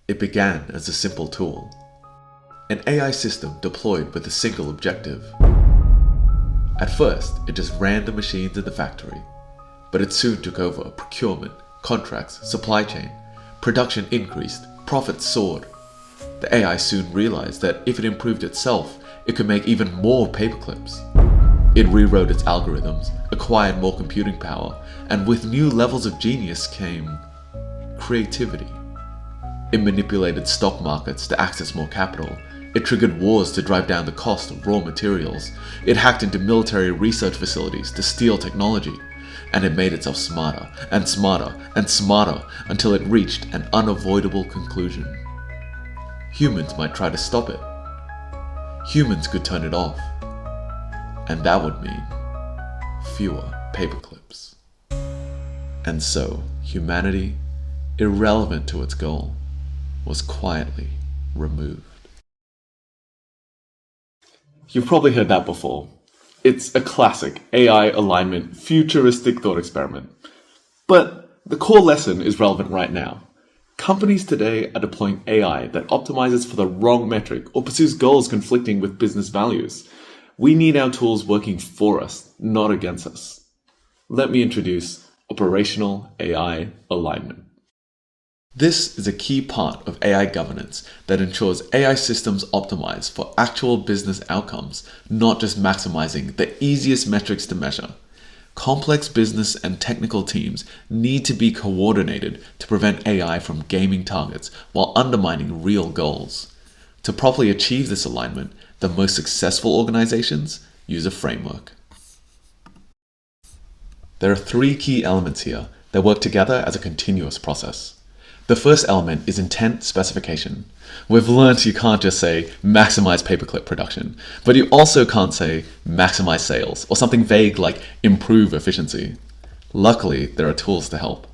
It began as a simple tool, an AI system deployed with a single objective. At first, it just ran the machines in the factory, but it soon took over procurement, contracts, supply chain. Production increased, profits soared. The AI soon realized that if it improved itself, it could make even more paperclips. It rewrote its algorithms, acquired more computing power, and with new levels of genius came creativity. It manipulated stock markets to access more capital. It triggered wars to drive down the cost of raw materials. It hacked into military research facilities to steal technology. And it made itself smarter and smarter and smarter until it reached an unavoidable conclusion. Humans might try to stop it. Humans could turn it off. And that would mean fewer paperclips. And so, humanity, irrelevant to its goal, was quietly removed. You've probably heard that before. It's a classic AI alignment, futuristic thought experiment. But the core lesson is relevant right now. Companies today are deploying AI that optimizes for the wrong metric or pursues goals conflicting with business values. We need our tools working for us, not against us. Let me introduce operational AI alignment. This is a key part of AI governance that ensures AI systems optimize for actual business outcomes, not just maximizing the easiest metrics to measure. Complex business and technical teams need to be coordinated to prevent AI from gaming targets while undermining real goals. To properly achieve this alignment, the most successful organizations use a framework. There are three key elements here that work together as a continuous process. The first element is intent specification. We've learned you can't just say maximize paperclip production, but you also can't say maximize sales or something vague like improve efficiency. Luckily, there are tools to help.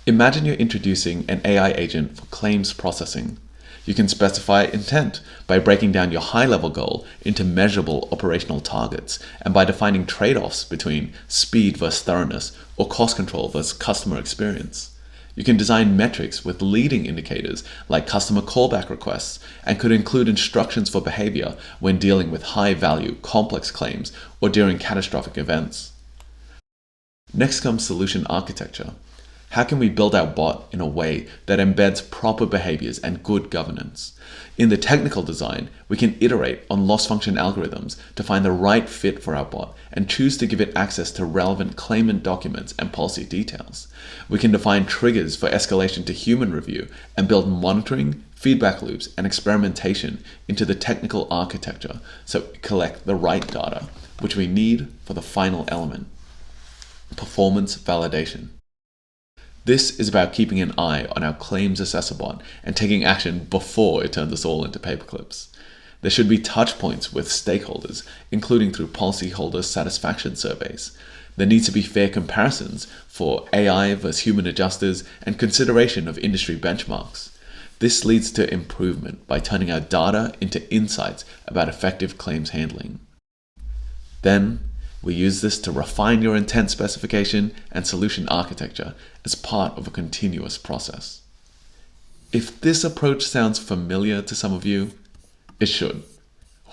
Imagine you're introducing an AI agent for claims processing. You can specify intent by breaking down your high-level goal into measurable operational targets and by defining trade-offs between speed versus thoroughness or cost control versus customer experience. You can design metrics with leading indicators like customer callback requests and could include instructions for behavior when dealing with high-value, complex claims or during catastrophic events. Next comes solution architecture. How can we build our bot in a way that embeds proper behaviors and good governance? In the technical design, we can iterate on loss function algorithms to find the right fit for our bot and choose to give it access to relevant claimant documents and policy details. We can define triggers for escalation to human review and build monitoring, feedback loops, and experimentation into the technical architecture so we collect the right data, which we need for the final element, performance validation. This is about keeping an eye on our claims assessor bot and taking action before it turns us all into paperclips. There should be touch points with stakeholders, including through policyholder satisfaction surveys. There needs to be fair comparisons for AI versus human adjusters and consideration of industry benchmarks. This leads to improvement by turning our data into insights about effective claims handling. Then, we use this to refine your intent specification and solution architecture as part of a continuous process. If this approach sounds familiar to some of you, it should.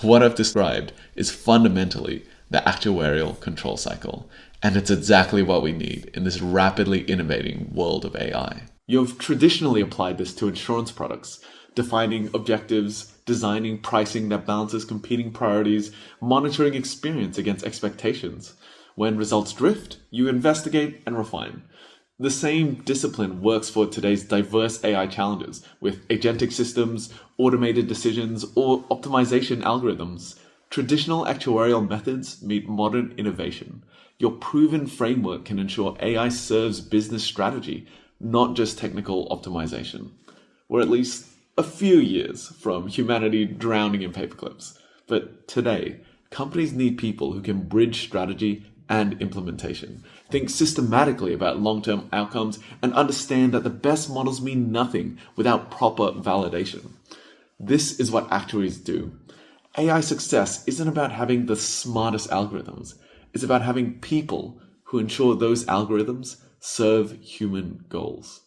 What I've described is fundamentally the actuarial control cycle, and it's exactly what we need in this rapidly innovating world of AI. You've traditionally applied this to insurance products, defining objectives, designing pricing that balances competing priorities, monitoring experience against expectations. When results drift, you investigate and refine. The same discipline works for today's diverse AI challenges with agentic systems, automated decisions, or optimization algorithms. Traditional actuarial methods meet modern innovation. Your proven framework can ensure AI serves business strategy, not just technical optimization. We're at least a few years from humanity drowning in paperclips. But today, companies need people who can bridge strategy and implementation, think systematically about long-term outcomes, and understand that the best models mean nothing without proper validation. This is what actuaries do. AI success isn't about having the smartest algorithms. It's about having people who ensure those algorithms serve human goals.